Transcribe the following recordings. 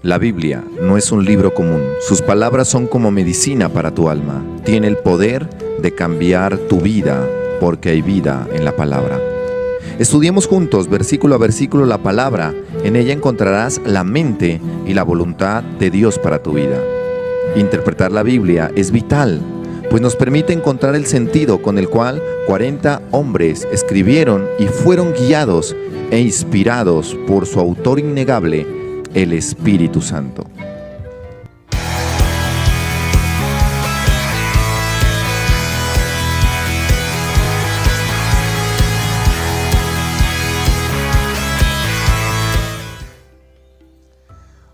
La Biblia no es un libro común. Sus palabras son como medicina para tu alma. Tiene el poder de cambiar tu vida porque hay vida en la palabra. Estudiemos juntos, versículo a versículo, la palabra. En ella encontrarás la mente y la voluntad de Dios para tu vida. Interpretar la Biblia es vital, pues nos permite encontrar el sentido con el cual 40 hombres escribieron y fueron guiados e inspirados por su autor innegable, el Espíritu Santo.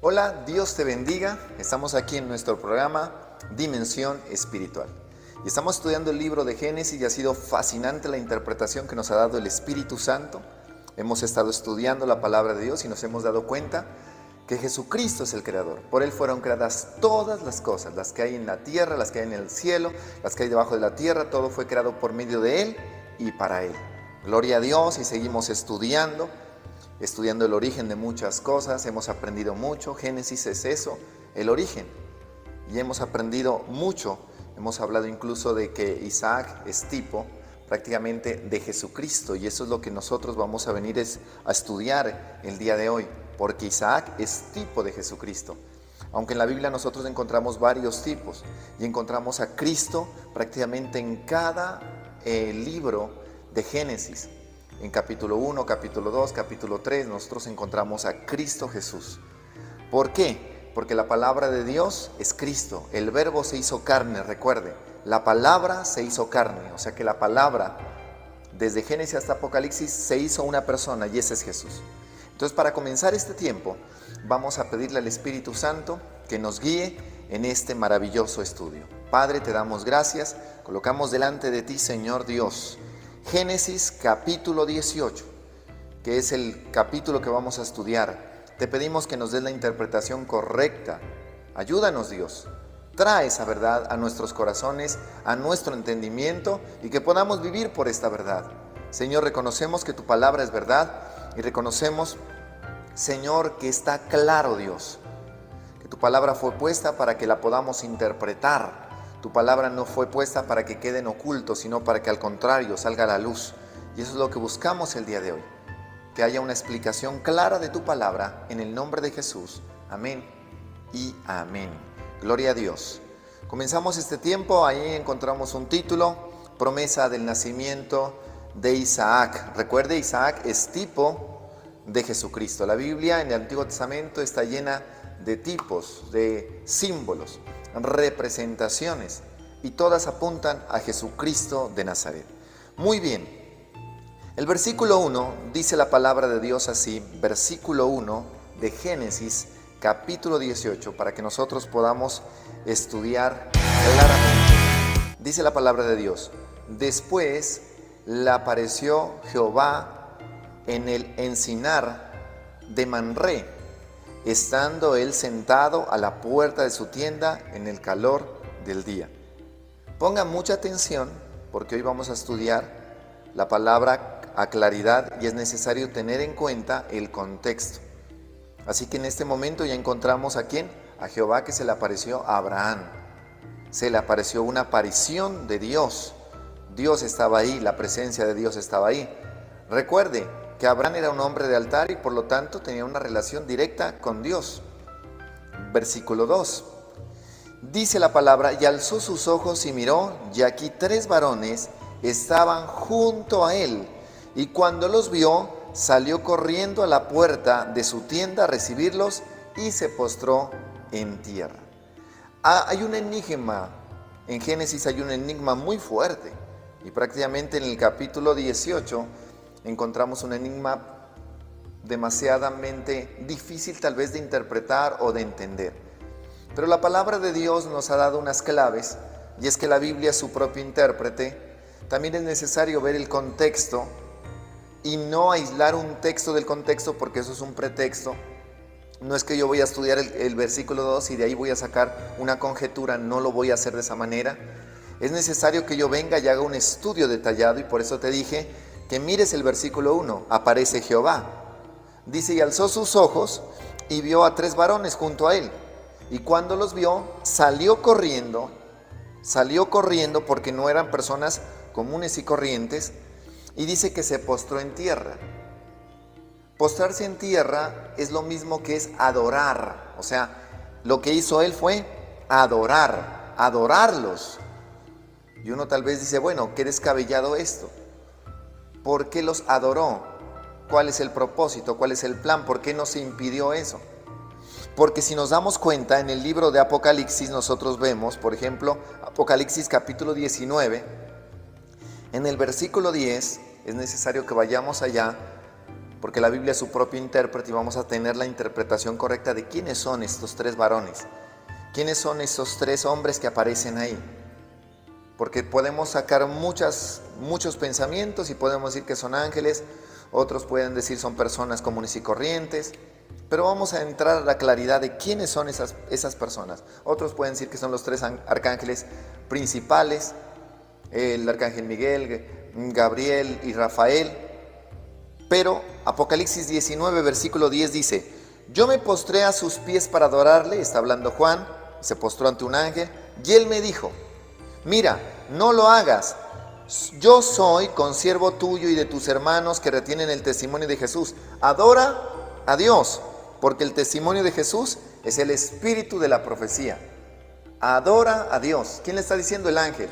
Hola, Dios te bendiga. Estamos aquí en nuestro programa Dimensión Espiritual. Y estamos estudiando el libro de Génesis y ha sido fascinante la interpretación que nos ha dado el Espíritu Santo. Hemos estado estudiando la palabra de Dios y nos hemos dado cuenta que Jesucristo es el Creador. Por Él fueron creadas todas las cosas, las que hay en la tierra, las que hay en el cielo, las que hay debajo de la tierra. Todo fue creado por medio de Él y para Él. Gloria a Dios, y seguimos estudiando el origen de muchas cosas. Hemos aprendido mucho. Génesis es eso, el origen. Y hemos aprendido mucho. Hemos hablado incluso de que Isaac es tipo prácticamente de Jesucristo. Y eso es lo que nosotros vamos a venir a estudiar el día de hoy. Porque Isaac es tipo de Jesucristo. Aunque en la Biblia nosotros encontramos varios tipos. Y encontramos a Cristo prácticamente en cada libro de Génesis. En capítulo 1, capítulo 2, capítulo 3, nosotros encontramos a Cristo Jesús. ¿Por qué? Porque la palabra de Dios es Cristo. El verbo se hizo carne, recuerde. La palabra se hizo carne. O sea que la palabra, desde Génesis hasta Apocalipsis, se hizo una persona y ese es Jesús. Entonces, para comenzar este tiempo, vamos a pedirle al Espíritu Santo que nos guíe en este maravilloso estudio. Padre, te damos gracias. Colocamos delante de ti, Señor Dios, Génesis capítulo 18, que es el capítulo que vamos a estudiar. Te pedimos que nos des la interpretación correcta. Ayúdanos, Dios. Trae esa verdad a nuestros corazones, a nuestro entendimiento, y que podamos vivir por esta verdad. Señor, reconocemos que tu palabra es verdad y reconocemos, Señor, que está claro, Dios, que tu palabra fue puesta para que la podamos interpretar. Tu palabra no fue puesta para que quede en oculto, sino para que al contrario salga a la luz. Y eso es lo que buscamos el día de hoy. Que haya una explicación clara de tu palabra en el nombre de Jesús. Amén y amén. Gloria a Dios. Comenzamos este tiempo, ahí encontramos un título, promesa del nacimiento de Isaac. Recuerde, Isaac es tipo de Jesucristo. La Biblia en el Antiguo Testamento está llena de tipos, de símbolos, representaciones, y todas apuntan a Jesucristo de Nazaret. Muy bien, el versículo 1 dice la palabra de Dios así, versículo 1 de Génesis capítulo 18, para que nosotros podamos estudiar claramente. Dice la palabra de Dios: después le apareció Jehová en el encinar de Manré, estando él sentado a la puerta de su tienda en el calor del día. Ponga mucha atención, porque hoy vamos a estudiar la palabra a claridad y es necesario tener en cuenta el contexto. Así que en este momento ya encontramos a ¿quién? A Jehová, que se le apareció a Abraham. Se le apareció una aparición de Dios. Dios estaba ahí, la presencia de Dios estaba ahí. Recuerde que Abraham era un hombre de altar y por lo tanto tenía una relación directa con Dios. Versículo 2. Dice la palabra: y alzó sus ojos y miró, y aquí 3 varones estaban junto a él. Y cuando los vio, salió corriendo a la puerta de su tienda a recibirlos y se postró en tierra. Hay un enigma, en Génesis hay un enigma muy fuerte. Y prácticamente en el capítulo 18 encontramos un enigma demasiadamente difícil tal vez de interpretar o de entender. Pero la palabra de Dios nos ha dado unas claves, y es que la Biblia es su propio intérprete. También es necesario ver el contexto y no aislar un texto del contexto, porque eso es un pretexto. No es que yo voy a estudiar el versículo 2 y de ahí voy a sacar una conjetura, no lo voy a hacer de esa manera. Es necesario que yo venga y haga un estudio detallado, y por eso te dije que mires el versículo 1, aparece Jehová. Dice: y alzó sus ojos y vio a 3 varones junto a él. Y cuando los vio, salió corriendo porque no eran personas comunes y corrientes, y dice que se postró en tierra. Postrarse en tierra es lo mismo que es adorar. O sea, lo que hizo él fue adorarlos. Y uno tal vez dice, bueno, qué descabellado esto. ¿Por qué los adoró? ¿Cuál es el propósito? ¿Cuál es el plan? ¿Por qué no se impidió eso? Porque si nos damos cuenta, en el libro de Apocalipsis nosotros vemos, por ejemplo, Apocalipsis capítulo 19, en el versículo 10, es necesario que vayamos allá, porque la Biblia es su propio intérprete y vamos a tener la interpretación correcta de quiénes son estos 3 varones, quiénes son esos 3 hombres que aparecen ahí. Porque podemos sacar muchos pensamientos y podemos decir que son ángeles, otros pueden decir son personas comunes y corrientes, pero vamos a entrar a la claridad de quiénes son esas personas. Otros pueden decir que son los 3 arcángeles principales, el arcángel Miguel, Gabriel y Rafael. Pero Apocalipsis 19, versículo 10 dice: yo me postré a sus pies para adorarle, está hablando Juan, se postró ante un ángel, y él me dijo: mira, no lo hagas, yo soy consiervo tuyo y de tus hermanos que retienen el testimonio de Jesús. Adora a Dios, porque el testimonio de Jesús es el espíritu de la profecía. Adora a Dios. ¿Quién le está diciendo? El ángel.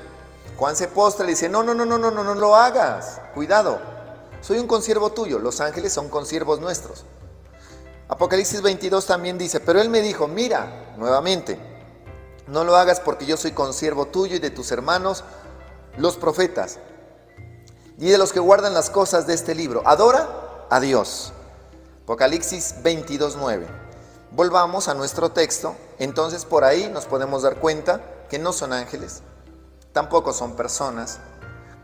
Juan se postra y dice: no lo hagas, cuidado, soy un consiervo tuyo. Los ángeles son consiervos nuestros. Apocalipsis 22 también dice: pero él me dijo, mira, nuevamente, no lo hagas porque yo soy consiervo tuyo y de tus hermanos, los profetas, y de los que guardan las cosas de este libro. Adora a Dios. Apocalipsis 22:9. Volvamos a nuestro texto. Entonces por ahí nos podemos dar cuenta que no son ángeles, tampoco son personas,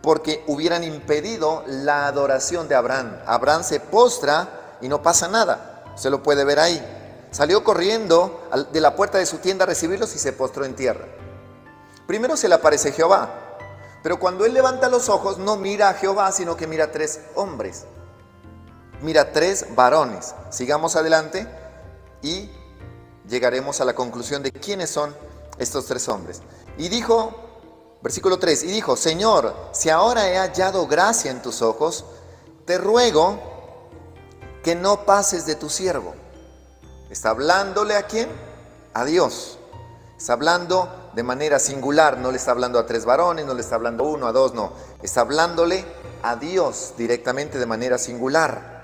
porque hubieran impedido la adoración de Abraham. Abraham se postra y no pasa nada. Se lo puede ver ahí. Salió corriendo de la puerta de su tienda a recibirlos y se postró en tierra. Primero se le aparece Jehová, pero cuando él levanta los ojos no mira a Jehová, sino que mira a 3 hombres. Mira 3 varones. Sigamos adelante y llegaremos a la conclusión de quiénes son estos 3 hombres. Y dijo, versículo 3, y dijo: Señor, si ahora he hallado gracia en tus ojos, te ruego que no pases de tu siervo. Está hablándole ¿a quién? A Dios. Está hablando de manera singular, no le está hablando a 3 varones, no le está hablando a 1, a 2, no. Está hablándole a Dios directamente de manera singular.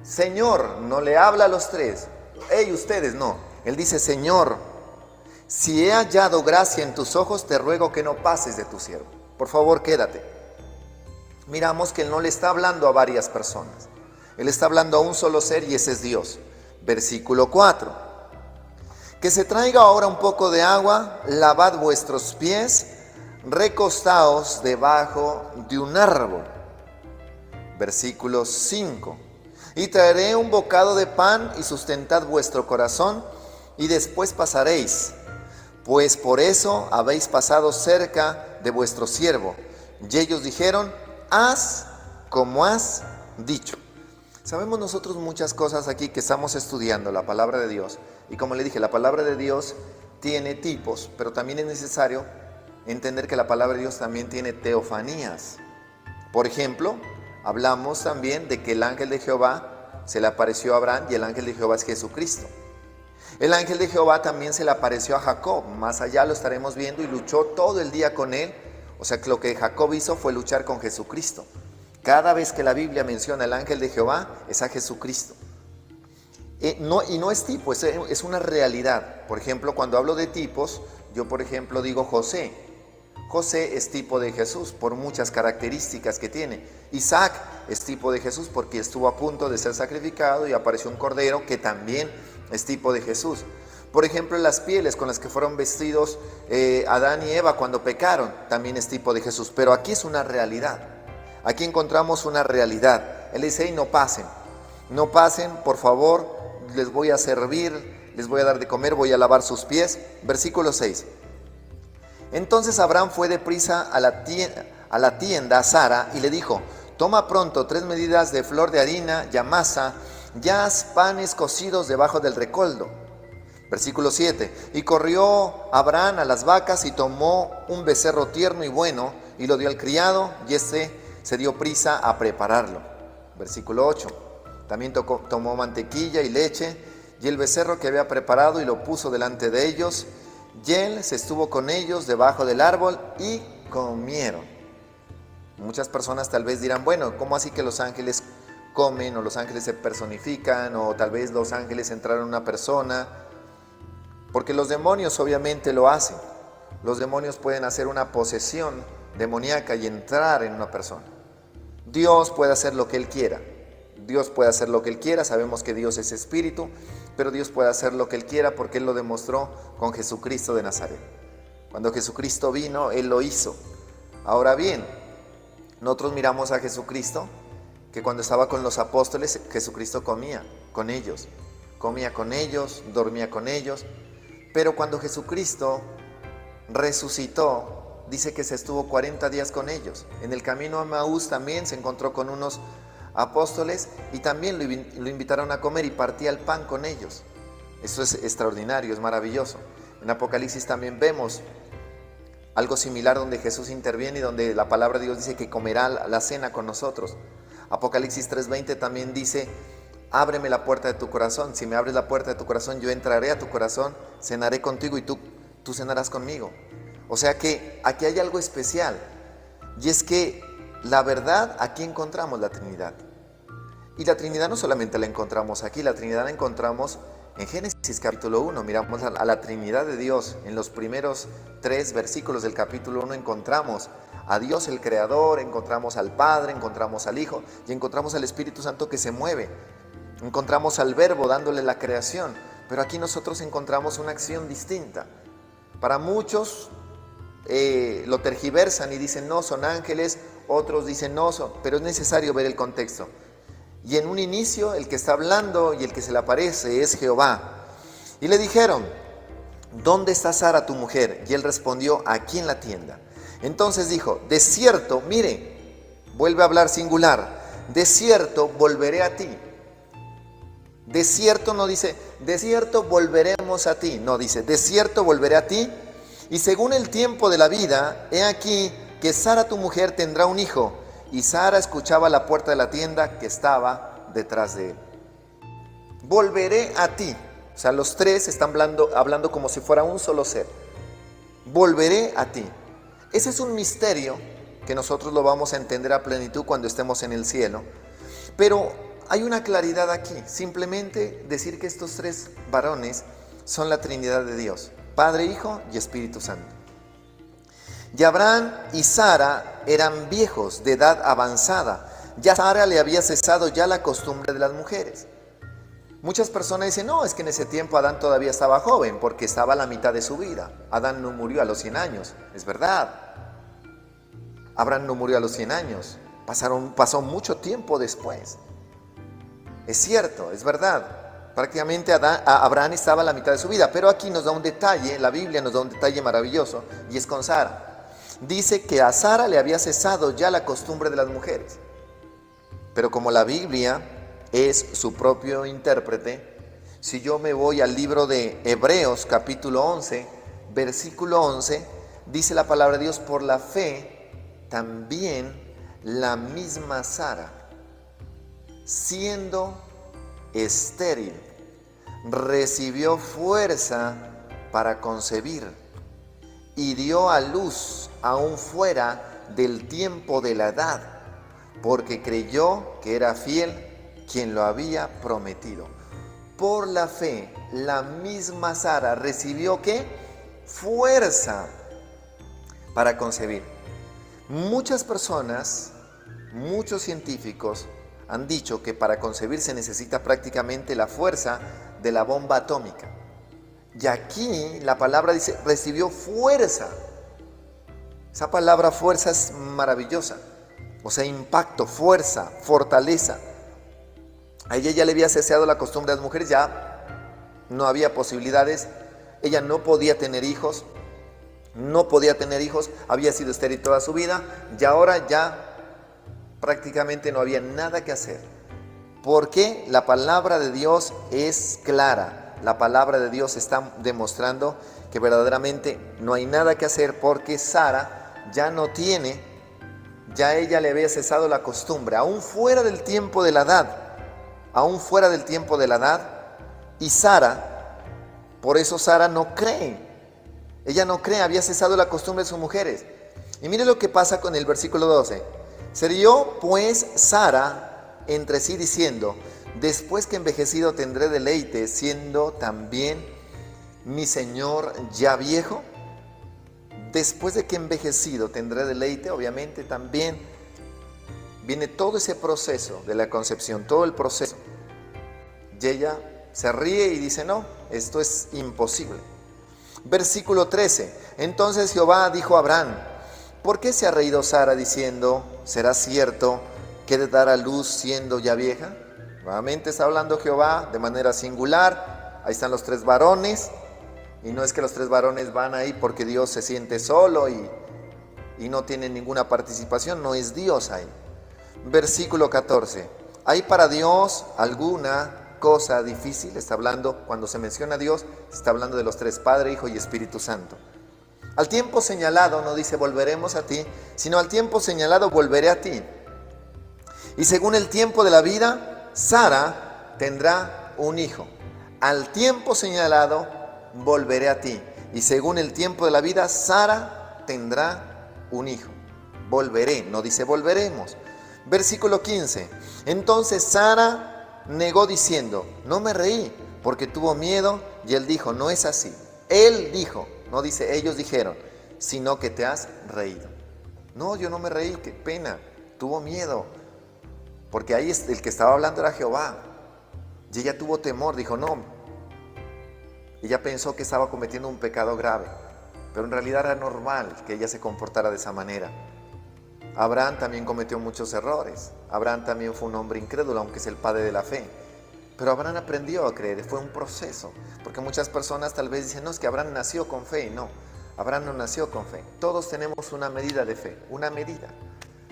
Señor, no le habla a los 3. Hey, ustedes, no. Él dice: Señor, si he hallado gracia en tus ojos, te ruego que no pases de tu siervo. Por favor, quédate. Miramos que él no le está hablando a varias personas. Él está hablando a un solo ser y ese es Dios. Versículo 4. Que se traiga ahora un poco de agua, lavad vuestros pies, recostaos debajo de un árbol. Versículo 5. Y traeré un bocado de pan y sustentad vuestro corazón, y después pasaréis, pues por eso habéis pasado cerca de vuestro siervo. Y ellos dijeron: haz como has dicho. Sabemos nosotros muchas cosas aquí que estamos estudiando la palabra de Dios. Y como le dije, la palabra de Dios tiene tipos, pero también es necesario entender que la palabra de Dios también tiene teofanías. Por ejemplo, hablamos también de que el ángel de Jehová se le apareció a Abraham y el ángel de Jehová es Jesucristo. El ángel de Jehová también se le apareció a Jacob, más allá lo estaremos viendo, y luchó todo el día con él. O sea que lo que Jacob hizo fue luchar con Jesucristo. Cada vez que la Biblia menciona el ángel de Jehová es a Jesucristo. Y no es tipo, es una realidad. Por ejemplo, cuando hablo de tipos, yo por ejemplo digo José. José es tipo de Jesús por muchas características que tiene. Isaac es tipo de Jesús porque estuvo a punto de ser sacrificado y apareció un cordero que también es tipo de Jesús. Por ejemplo, las pieles con las que fueron vestidos Adán y Eva cuando pecaron también es tipo de Jesús. Pero aquí es una realidad. Aquí encontramos una realidad. Él dice: no pasen, por favor, les voy a servir, les voy a dar de comer, voy a lavar sus pies. Versículo 6. Entonces Abraham fue deprisa a la tienda a Sara y le dijo: toma pronto 3 medidas de flor de harina y amasa ya haz panes cocidos debajo del recoldo. Versículo 7. Y corrió Abraham a las vacas y tomó un becerro tierno y bueno y lo dio al criado, y éste se dio prisa a prepararlo. Versículo 8. También tomó mantequilla y leche y el becerro que había preparado y lo puso delante de ellos, y él se estuvo con ellos debajo del árbol y comieron. Muchas personas tal vez dirán, bueno, ¿cómo así que los ángeles comen, o los ángeles se personifican, o tal vez los ángeles entraron en una persona? Porque los demonios obviamente lo hacen. Los demonios pueden hacer una posesión demoníaca y entrar en una persona. Dios puede hacer lo que Él quiera. Dios puede hacer lo que Él quiera. Sabemos que Dios es espíritu, pero Dios puede hacer lo que Él quiera porque Él lo demostró con Jesucristo de Nazaret. Cuando Jesucristo vino, Él lo hizo. Ahora bien, nosotros miramos a Jesucristo, que cuando estaba con los apóstoles, Jesucristo comía con ellos, dormía con ellos. Pero cuando Jesucristo resucitó, dice que se estuvo 40 días con ellos. En el camino a Maús también se encontró con unos apóstoles y también lo invitaron a comer y partía el pan con ellos. Eso es extraordinario, es maravilloso. En Apocalipsis también vemos algo similar donde Jesús interviene y donde la palabra de Dios dice que comerá la cena con nosotros. Apocalipsis 3:20 también dice: ábreme la puerta de tu corazón. Si me abres la puerta de tu corazón, yo entraré a tu corazón, cenaré contigo y tú cenarás conmigo. O sea que aquí hay algo especial, y es que la verdad, aquí encontramos la Trinidad. Y la Trinidad no solamente la encontramos aquí, la Trinidad la encontramos en Génesis capítulo 1. Miramos a la Trinidad de Dios. En los primeros 3 versículos del capítulo 1 encontramos a Dios el Creador, encontramos al Padre, encontramos al Hijo y encontramos al Espíritu Santo que se mueve. Encontramos al Verbo dándole la creación, pero aquí nosotros encontramos una acción distinta. Para muchos lo tergiversan y dicen no, son ángeles, otros dicen no, pero es necesario ver el contexto. Y en un inicio el que está hablando y el que se le aparece es Jehová. Y le dijeron: ¿dónde está Sara tu mujer? Y él respondió: aquí en la tienda. Entonces dijo: de cierto, mire, vuelve a hablar singular, de cierto volveré a ti. De cierto no dice, de cierto volveremos a ti. No, dice, de cierto volveré a ti. Y según el tiempo de la vida, he aquí que Sara tu mujer tendrá un hijo. Y Sara escuchaba a la puerta de la tienda que estaba detrás de él. Volveré a ti. O sea, los tres están hablando como si fuera un solo ser. Volveré a ti. Ese es un misterio que nosotros lo vamos a entender a plenitud cuando estemos en el cielo. Pero hay una claridad aquí. Simplemente decir que estos tres varones son la Trinidad de Dios: Padre, Hijo y Espíritu Santo. Y Abraham y Sara eran viejos, de edad avanzada. Ya a Sara le había cesado ya la costumbre de las mujeres. Muchas personas dicen, no, es que en ese tiempo Adán todavía estaba joven, porque estaba a la mitad de su vida. Adán no murió a los 100 años, es verdad. Abraham no murió a los 100 años, pasó mucho tiempo después. Es cierto, es verdad. Prácticamente Abraham estaba a la mitad de su vida, pero aquí nos da un detalle, la Biblia nos da un detalle maravilloso, y es con Sara. Dice que a Sara le había cesado ya la costumbre de las mujeres. Pero como la Biblia es su propio intérprete, si yo me voy al libro de Hebreos capítulo 11, versículo 11, dice la palabra de Dios: por la fe también la misma Sara, siendo estéril, recibió fuerza para concebir y dio a luz aún fuera del tiempo de la edad, porque creyó que era fiel quien lo había prometido. Por la fe, la misma Sara recibió ¿qué? Fuerza para concebir. Muchas personas, muchos científicos han dicho que para concebir se necesita prácticamente la fuerza de la bomba atómica. Y aquí la palabra dice, recibió fuerza. Esa palabra fuerza es maravillosa. O sea, impacto, fuerza, fortaleza. A ella ya le había cesado la costumbre de las mujeres, ya no había posibilidades. Ella no podía tener hijos, había sido estéril toda su vida y ahora ya prácticamente no había nada que hacer. Porque la palabra de Dios es clara. La palabra de Dios está demostrando que verdaderamente no hay nada que hacer, porque Sara ya no tiene, ya ella le había cesado la costumbre, aún fuera del tiempo de la edad, aún fuera del tiempo de la edad. Y Sara, por eso Sara no cree, ella no cree, había cesado la costumbre de sus mujeres. Y mire lo que pasa con el versículo 12. Se rió pues Sara entre sí diciendo: después que envejecido tendré deleite, siendo también mi señor ya viejo. Después de que envejecido tendré deleite, obviamente también viene todo ese proceso de la concepción, todo el proceso. Y ella se ríe y dice: no, esto es imposible. Versículo 13. Entonces Jehová dijo a Abraham: ¿por qué se ha reído Sara diciendo: ¿será cierto que de dar a luz siendo ya vieja? Nuevamente está hablando Jehová de manera singular. Ahí están los tres varones. Y no es que los tres varones van ahí porque Dios se siente solo y no tiene ninguna participación. No es Dios ahí. Versículo 14. ¿Hay para Dios alguna cosa difícil? Está hablando, cuando se menciona a Dios, está hablando de los tres: Padre, Hijo y Espíritu Santo. Al tiempo señalado, no dice volveremos a ti, sino al tiempo señalado volveré a ti. Y según el tiempo de la vida, Sara tendrá un hijo. Al tiempo señalado volveré a ti. Y según el tiempo de la vida, Sara tendrá un hijo. Volveré, no dice volveremos. Versículo 15. Entonces Sara negó diciendo: no me reí, porque tuvo miedo. Y él dijo: no es así. Él dijo, no dice ellos dijeron, sino que te has reído. No, yo no me reí, qué pena, tuvo miedo. Porque ahí el que estaba hablando era Jehová. Y ella tuvo temor, dijo: no. Ella pensó que estaba cometiendo un pecado grave, pero en realidad era normal que ella se comportara de esa manera. Abraham también cometió muchos errores. Abraham también fue un hombre incrédulo, aunque es el padre de la fe. Pero Abraham aprendió a creer, fue un proceso. Porque muchas personas tal vez dicen: no, es que Abraham nació con fe. No, Abraham no nació con fe. Todos tenemos una medida de fe, una medida.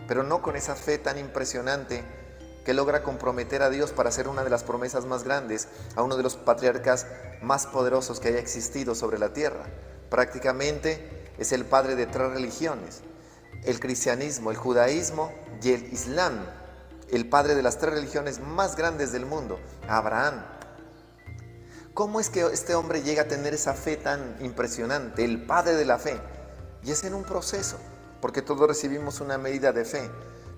Pero no con esa fe tan impresionante que logra comprometer a Dios para hacer una de las promesas más grandes a uno de los patriarcas más poderosos que haya existido sobre la tierra. Prácticamente es el padre de tres religiones: el cristianismo, el judaísmo y el islam. El padre de las tres religiones más grandes del mundo, Abraham. ¿Cómo es que este hombre llega a tener esa fe tan impresionante? El padre de la fe. Y es en un proceso, porque todos recibimos una medida de fe,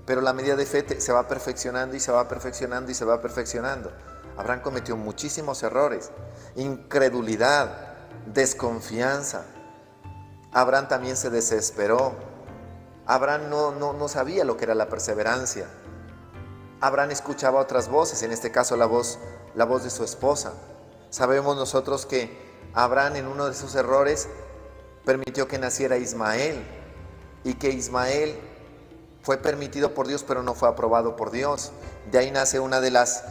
pero la medida de fe se va perfeccionando y se va perfeccionando y se va perfeccionando. Abraham cometió muchísimos errores: incredulidad, desconfianza. Abraham también se desesperó. Abraham no sabía lo que era la perseverancia. Abraham escuchaba otras voces, en este caso la voz de su esposa. Sabemos nosotros que Abraham, en uno de sus errores, permitió que naciera Ismael, y que Ismael fue permitido por Dios pero no fue aprobado por Dios. De ahí nace una de las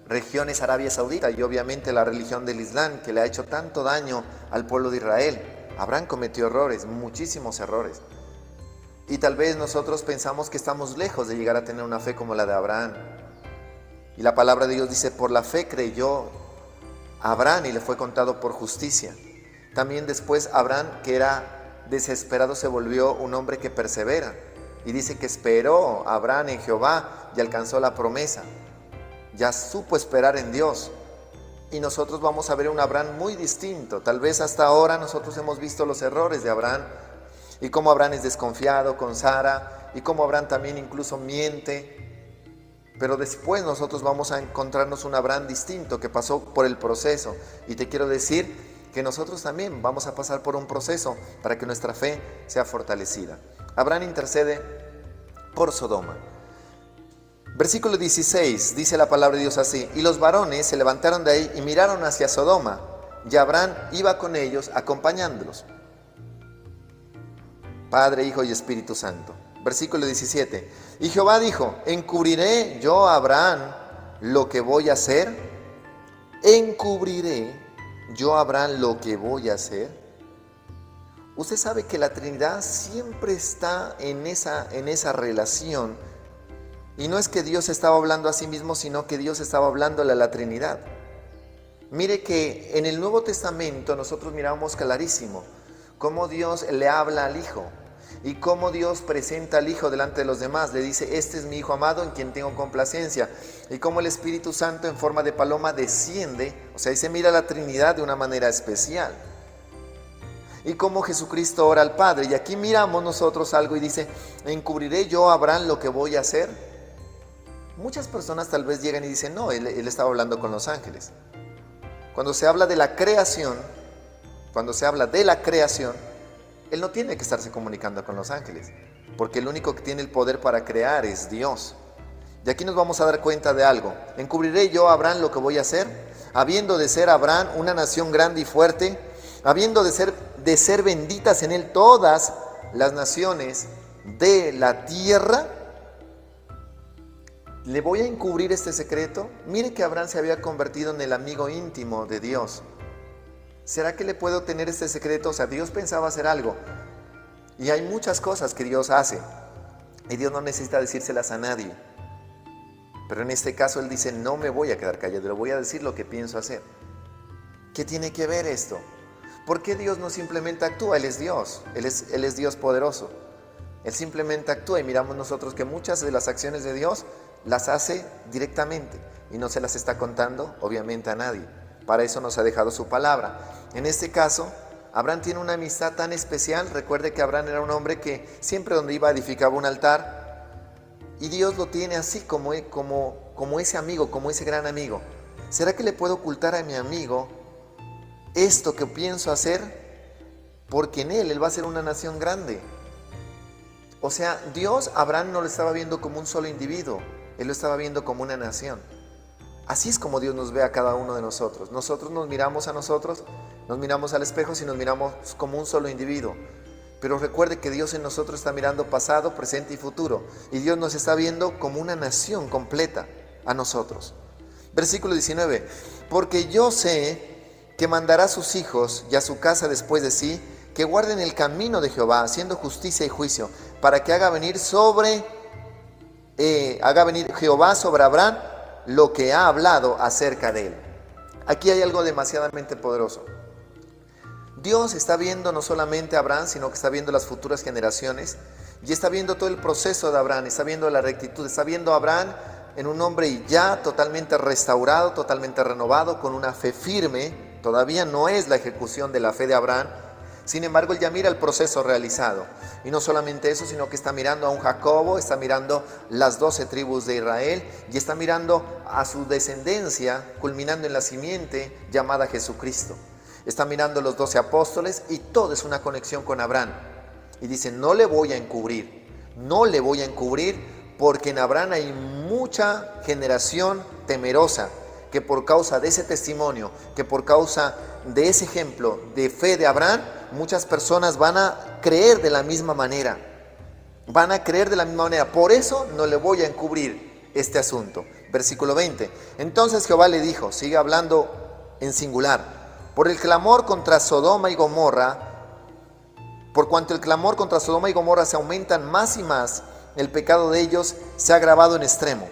regiones Arabia Saudita y obviamente la religión del Islam, que le ha hecho tanto daño al pueblo de Israel. Abraham cometió errores, muchísimos errores. Y tal vez nosotros pensamos que estamos lejos de llegar a tener una fe como la de Abraham. Y la palabra de Dios dice: por la fe creyó Abraham y le fue contado por justicia. También después Abraham, que era desesperado, se volvió un hombre que persevera. Y dice que esperó Abraham en Jehová y alcanzó la promesa. Ya supo esperar en Dios. Y nosotros vamos a ver un Abraham muy distinto. Tal vez hasta ahora nosotros hemos visto los errores de Abraham, y cómo Abraham es desconfiado con Sara, y cómo Abraham también incluso miente. Pero después nosotros vamos a encontrarnos un Abraham distinto que pasó por el proceso. Y te quiero decir que nosotros también vamos a pasar por un proceso para que nuestra fe sea fortalecida. Abraham intercede por Sodoma. Versículo 16, dice la palabra de Dios así: y los varones se levantaron de ahí y miraron hacia Sodoma, y Abraham iba con ellos acompañándolos. Padre, Hijo y Espíritu Santo. Versículo 17. Y Jehová dijo: ¿encubriré yo a Abraham lo que voy a hacer? ¿Encubriré yo a Abraham lo que voy a hacer? Usted sabe que la Trinidad siempre está en esa relación Y no es que Dios estaba hablando a sí mismo, sino que Dios estaba hablándole a la Trinidad. Mire que en el Nuevo Testamento nosotros miramos clarísimo cómo Dios le habla al Hijo y cómo Dios presenta al Hijo delante de los demás. Le dice: este es mi Hijo amado en quien tengo complacencia. Y cómo el Espíritu Santo en forma de paloma desciende, o sea, ahí se mira a la Trinidad de una manera especial. Y cómo Jesucristo ora al Padre. Y aquí miramos nosotros algo y dice: ¿encubriré yo a Abraham lo que voy a hacer? Muchas personas tal vez llegan y dicen: no, él estaba hablando con los ángeles. Cuando se habla de la creación, Él no tiene que estarse comunicando con los ángeles, porque el único que tiene el poder para crear es Dios. Y aquí nos vamos a dar cuenta de algo. ¿Encubriré yo a Abraham lo que voy a hacer? Habiendo de ser Abraham una nación grande y fuerte, habiendo de ser benditas en él todas las naciones de la tierra, ¿le voy a encubrir este secreto? Mire que Abraham se había convertido en el amigo íntimo de Dios. ¿Será que le puedo tener este secreto? O sea, Dios pensaba hacer algo. Y hay muchas cosas que Dios hace. Y Dios no necesita decírselas a nadie. Pero en este caso Él dice: no me voy a quedar callado, le voy a decir lo que pienso hacer. ¿Qué tiene que ver esto? ¿Por qué Dios no simplemente actúa? Él es Dios. Él es Dios poderoso. Él simplemente actúa y miramos nosotros que muchas de las acciones de Dios las hace directamente y no se las está contando obviamente a nadie. Para eso nos ha dejado su palabra. En este caso, Abraham tiene una amistad tan especial. Recuerde que Abraham era un hombre que siempre donde iba edificaba un altar, y Dios lo tiene así como ese amigo, como ese gran amigo. ¿Será que le puedo ocultar a mi amigo esto que pienso hacer? Porque en él va a ser una nación grande. O sea, Dios a Abraham no lo estaba viendo como un solo individuo, Él lo estaba viendo como una nación. Así es como Dios nos ve a cada uno de nosotros. Nosotros nos miramos a nosotros, nos miramos al espejo y nos miramos como un solo individuo. Pero recuerde que Dios en nosotros está mirando pasado, presente y futuro. Y Dios nos está viendo como una nación completa a nosotros. Versículo 19. Porque yo sé que mandará a sus hijos y a su casa después de sí, que guarden el camino de Jehová, haciendo justicia y juicio, para que haga venir Jehová sobre Abraham lo que ha hablado acerca de él. Aquí hay algo demasiadamente poderoso. Dios está viendo no solamente a Abraham, sino que está viendo las futuras generaciones y está viendo todo el proceso de Abraham, está viendo la rectitud, está viendo a Abraham en un hombre ya totalmente restaurado, totalmente renovado, con una fe firme. Todavía no es la ejecución de la fe de Abraham. Sin embargo, él ya mira el proceso realizado. Y no solamente eso, sino que está mirando a un Jacobo, está mirando las 12 tribus de Israel y está mirando a su descendencia, culminando en la simiente llamada Jesucristo. Está mirando los 12 apóstoles y todo es una conexión con Abraham. Y dice: no le voy a encubrir, porque en Abraham hay mucha generación temerosa, que por causa de ese testimonio, que por causa de ese ejemplo de fe de Abraham, muchas personas van a creer de la misma manera. Por eso no le voy a encubrir este asunto. Versículo 20. Entonces Jehová le dijo, sigue hablando en singular: por cuanto el clamor contra Sodoma y Gomorra se aumentan más y más, el pecado de ellos se ha agravado en extremo.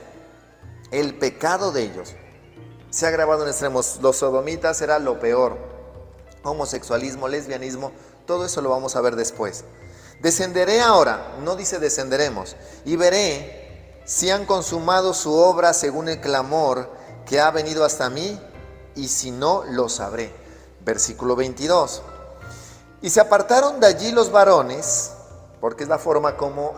El pecado de ellos se ha agravado en extremos. Los sodomitas era lo peor. Homosexualismo, lesbianismo, todo eso lo vamos a ver después. Descenderé ahora, no dice descenderemos, y veré si han consumado su obra según el clamor que ha venido hasta mí, y si no, lo sabré. Versículo 22. Y se apartaron de allí los varones, porque es la forma como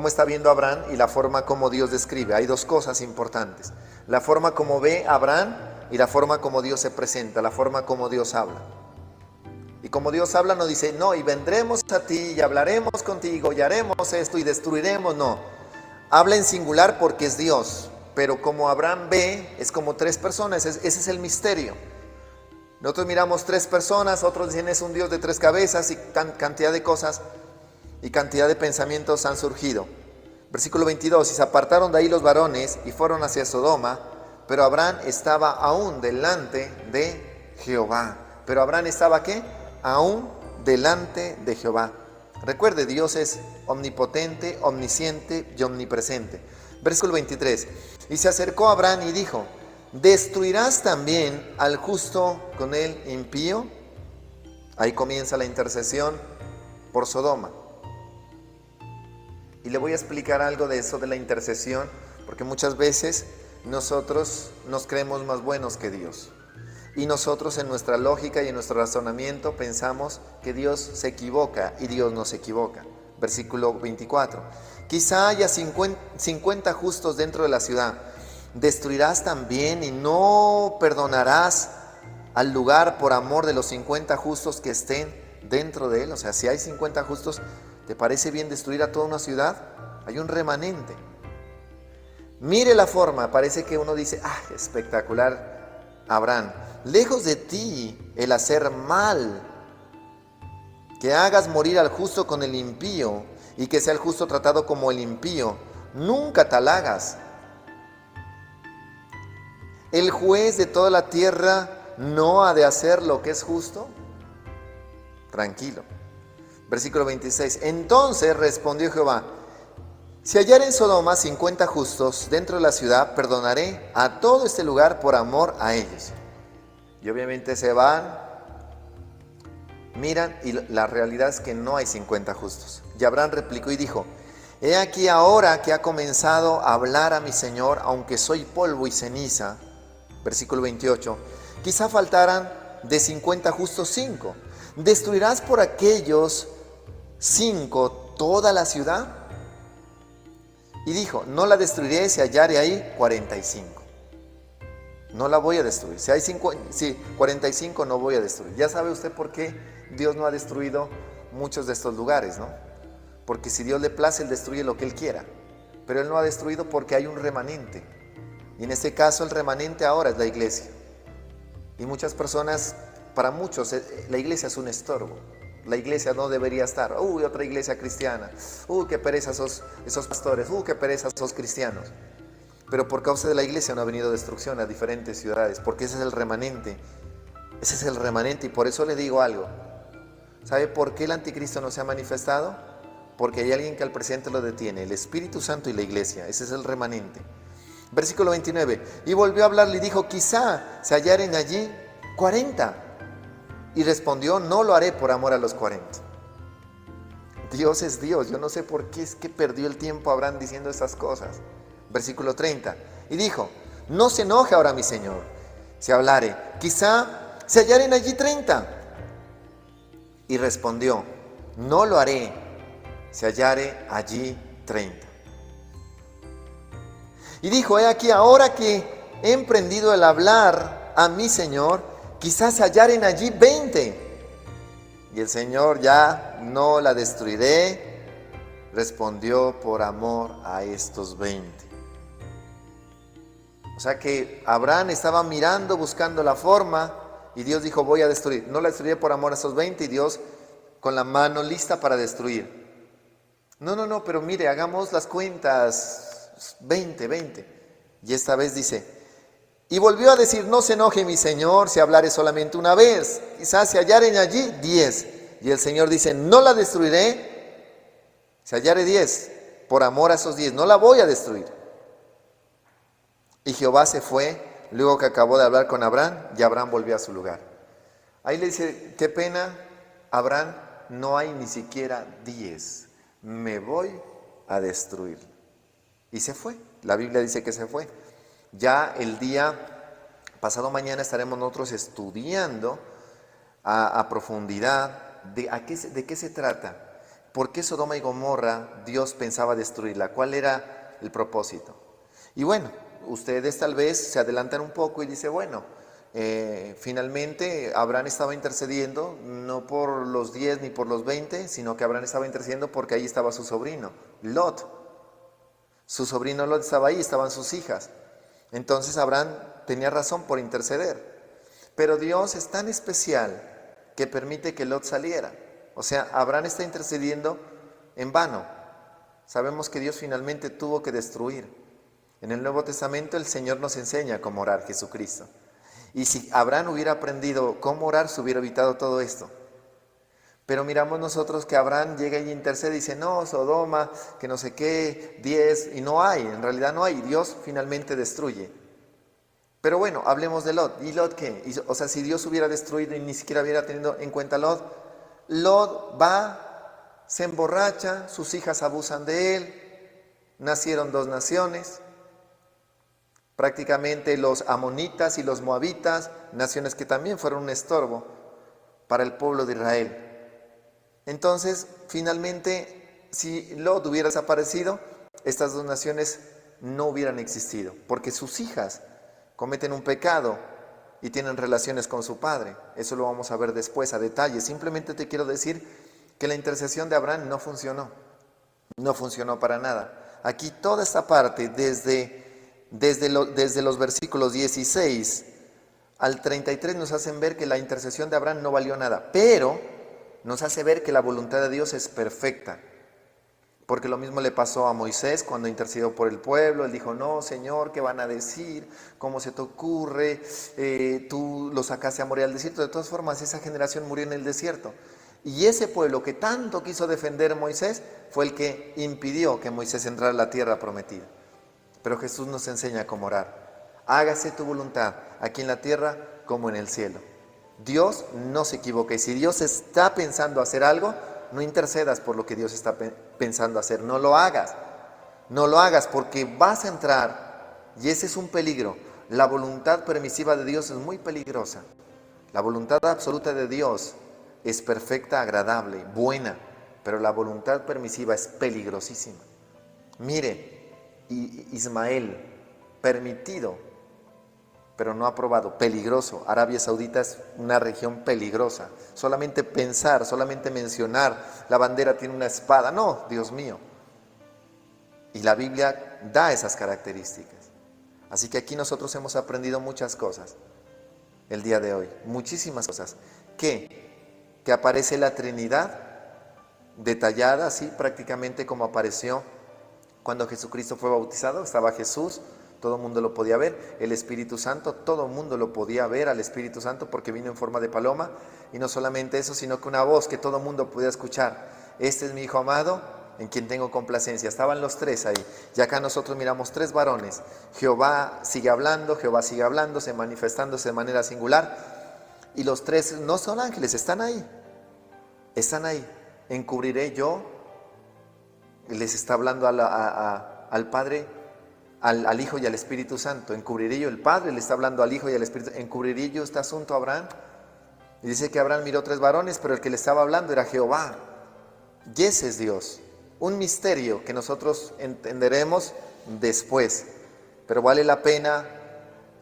está viendo Abraham y la forma como Dios describe. Hay dos cosas importantes: la forma como ve Abraham y la forma como Dios se presenta, la forma como Dios habla. Y como Dios habla, no dice: no, y vendremos a ti y hablaremos contigo y haremos esto y destruiremos. No, habla en singular porque es Dios. Pero como Abraham ve, es como tres personas. Ese es el misterio. Nosotros miramos tres personas, otros dicen es un Dios de tres cabezas, y cantidad de cosas y cantidad de pensamientos han surgido. Versículo 22. Y se apartaron de ahí los varones y fueron hacia Sodoma, pero Abraham estaba aún delante de Jehová. ¿Pero Abraham estaba qué? Aún delante de Jehová. Recuerde, Dios es omnipotente, omnisciente y omnipresente. Versículo 23. Y se acercó a Abraham y dijo: ¿destruirás también al justo con el impío? Ahí comienza la intercesión por Sodoma. Y le voy a explicar algo de eso de la intercesión, porque muchas veces nosotros nos creemos más buenos que Dios. Y nosotros en nuestra lógica y en nuestro razonamiento pensamos que Dios se equivoca, y Dios no se equivoca. Versículo 24. Quizá haya 50 justos dentro de la ciudad. ¿Destruirás también y no perdonarás al lugar por amor de los 50 justos que estén dentro de él? O sea, si hay 50 justos, ¿te parece bien destruir a toda una ciudad? Hay un remanente. Mire la forma, parece que uno dice: ¡ah, espectacular, Abraham! Lejos de ti el hacer mal, que hagas morir al justo con el impío, y que sea el justo tratado como el impío. Nunca tal hagas. ¿El juez de toda la tierra no ha de hacer lo que es justo? Tranquilo. Versículo 26. Entonces respondió Jehová: si hallar en Sodoma 50 justos dentro de la ciudad, perdonaré a todo este lugar por amor a ellos. Y obviamente se van, miran, y la realidad es que no hay 50 justos. Y Abraham replicó y dijo: he aquí ahora que ha comenzado a hablar a mi Señor, aunque soy polvo y ceniza. Versículo 28. Quizá faltaran de 50 justos 5. ¿Destruirás por aquellos 5 toda la ciudad? Y dijo: no la destruiré si hallare ahí 45. No la voy a destruir. Si hay 45 no voy a destruir. Ya sabe usted por qué Dios no ha destruido muchos de estos lugares, ¿no? Porque si Dios le place, Él destruye lo que Él quiera. Pero Él no ha destruido porque hay un remanente. Y en este caso el remanente ahora es la iglesia. Y muchas personas, para muchos, la iglesia es un estorbo. La iglesia no debería estar. Uy, otra iglesia cristiana. Uy, qué pereza esos pastores. Uy, qué pereza esos cristianos. Pero por causa de la iglesia no ha venido destrucción a diferentes ciudades, porque ese es el remanente. Ese es el remanente, y por eso le digo algo. ¿Sabe por qué el anticristo no se ha manifestado? Porque hay alguien que al presente lo detiene, el Espíritu Santo y la iglesia. Ese es el remanente. Versículo 29. Y volvió a hablarle y dijo: quizá se hallaren allí 40. Y respondió: no lo haré por amor a los 40. Dios es Dios. Yo no sé por qué es que perdió el tiempo Abraham diciendo estas cosas. Versículo 30. Y dijo: no se enoje ahora mi Señor, si hablare, quizá se hallaren allí 30. Y respondió: no lo haré, si hallare allí 30. Y dijo: he aquí ahora que he emprendido el hablar a mi Señor, quizás se hallaren allí 20. Y el Señor: ya no la destruiré, respondió: por amor a estos 20. O sea que Abraham estaba mirando, buscando la forma, y Dios dijo: voy a destruir. No la destruiré por amor a esos 20, y Dios con la mano lista para destruir. No, pero mire, hagamos las cuentas. 20. Y esta vez dice: y volvió a decir: no se enoje mi Señor si hablare solamente una vez, quizás se hallaren allí 10. Y el Señor dice: no la destruiré si hallare 10, por amor a esos 10, no la voy a destruir. Y Jehová se fue luego que acabó de hablar con Abraham, y Abraham volvió a su lugar. Ahí le dice: qué pena, Abraham, no hay ni siquiera 10, me voy a destruir. Y se fue. La Biblia dice que se fue. Ya el día pasado mañana estaremos nosotros estudiando a profundidad de qué se trata. ¿Por qué Sodoma y Gomorra Dios pensaba destruirla? ¿Cuál era el propósito? Y bueno, ustedes tal vez se adelantan un poco y dicen: bueno, finalmente Abraham estaba intercediendo no por los 10 ni por los 20, sino que Abraham estaba intercediendo porque ahí estaba su sobrino, Lot. Su sobrino Lot estaba ahí, estaban sus hijas. Entonces Abraham tenía razón por interceder. Pero Dios es tan especial que permite que Lot saliera. O sea, Abraham está intercediendo en vano. Sabemos que Dios finalmente tuvo que destruir. En el Nuevo Testamento el Señor nos enseña cómo orar, Jesucristo. Y si Abraham hubiera aprendido cómo orar, se hubiera evitado todo esto. Pero miramos nosotros que Abraham llega y intercede y dice, no, Sodoma, que no sé qué, 10, y no hay, en realidad no hay, y Dios finalmente destruye. Pero bueno, hablemos de Lot. ¿Y Lot qué? O sea, si Dios hubiera destruido y ni siquiera hubiera tenido en cuenta a Lot, Lot va, se emborracha, sus hijas abusan de él, nacieron 2 naciones, prácticamente los amonitas y los moabitas, naciones que también fueron un estorbo para el pueblo de Israel. Entonces, finalmente, si Lot hubiera desaparecido, estas 2 naciones no hubieran existido, porque sus hijas cometen un pecado y tienen relaciones con su padre. Eso lo vamos a ver después a detalle. Simplemente te quiero decir que la intercesión de Abraham no funcionó para nada. Aquí toda esta parte, desde los versículos 16 al 33, nos hacen ver que la intercesión de Abraham no valió nada, pero nos hace ver que la voluntad de Dios es perfecta. Porque lo mismo le pasó a Moisés cuando intercedió por el pueblo. Él dijo, no, Señor, ¿qué van a decir? ¿Cómo se te ocurre? Tú lo sacaste a morir al desierto. De todas formas, esa generación murió en el desierto. Y ese pueblo que tanto quiso defender a Moisés fue el que impidió que Moisés entrara a la tierra prometida. Pero Jesús nos enseña cómo orar. Hágase tu voluntad, aquí en la tierra como en el cielo. Dios no se equivoca. Y si Dios está pensando hacer algo, no intercedas por lo que Dios está pensando hacer. No lo hagas. No lo hagas porque vas a entrar. Y ese es un peligro. La voluntad permisiva de Dios es muy peligrosa. La voluntad absoluta de Dios es perfecta, agradable, buena. Pero la voluntad permisiva es peligrosísima. Mire, Ismael, permitido, pero no aprobado, peligroso. Arabia Saudita es una región peligrosa. Solamente pensar, solamente mencionar, la bandera tiene una espada. No, Dios mío. Y la Biblia da esas características. Así que aquí nosotros hemos aprendido muchas cosas el día de hoy. Muchísimas cosas. Que aparece la Trinidad detallada, así prácticamente como apareció cuando Jesucristo fue bautizado. Estaba Jesús, todo el mundo lo podía ver. El Espíritu Santo, todo el mundo lo podía ver al Espíritu Santo porque vino en forma de paloma. Y no solamente eso, sino que una voz que todo el mundo podía escuchar. Este es mi Hijo amado, en quien tengo complacencia. Estaban los 3 ahí. Y acá nosotros miramos 3 varones. Jehová sigue hablando, se manifestándose de manera singular. Y los 3 no son ángeles, están ahí. Están ahí. Encubriré yo. Les está hablando al Padre, al Hijo y al Espíritu Santo. Encubriré yo, el Padre le está hablando al Hijo y al Espíritu. Encubriré yo este asunto a Abraham. Y dice que Abraham miró 3 varones, pero el que le estaba hablando era Jehová. Y ese es Dios. Un misterio que nosotros entenderemos después. Pero vale la pena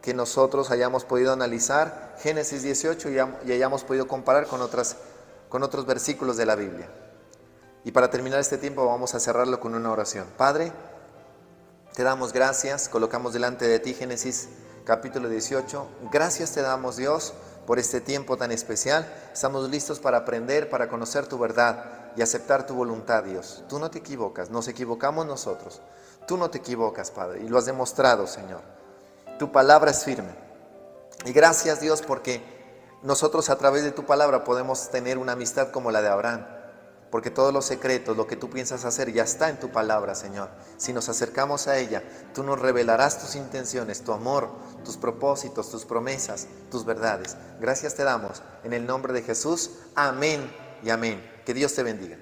que nosotros hayamos podido analizar Génesis 18 y hayamos podido comparar con otros versículos de la Biblia. Y para terminar este tiempo vamos a cerrarlo con una oración. Padre, te damos gracias, colocamos delante de ti Génesis capítulo 18. Gracias te damos, Dios, por este tiempo tan especial. Estamos listos para aprender, para conocer tu verdad y aceptar tu voluntad, Dios. Tú no te equivocas, nos equivocamos nosotros. Tú no te equivocas, Padre, y lo has demostrado, Señor. Tu palabra es firme. Y gracias, Dios, porque nosotros a través de tu palabra podemos tener una amistad como la de Abraham. Porque todos los secretos, lo que tú piensas hacer ya está en tu palabra, Señor. Si nos acercamos a ella, tú nos revelarás tus intenciones, tu amor, tus propósitos, tus promesas, tus verdades. Gracias te damos en el nombre de Jesús. Amén y amén. Que Dios te bendiga.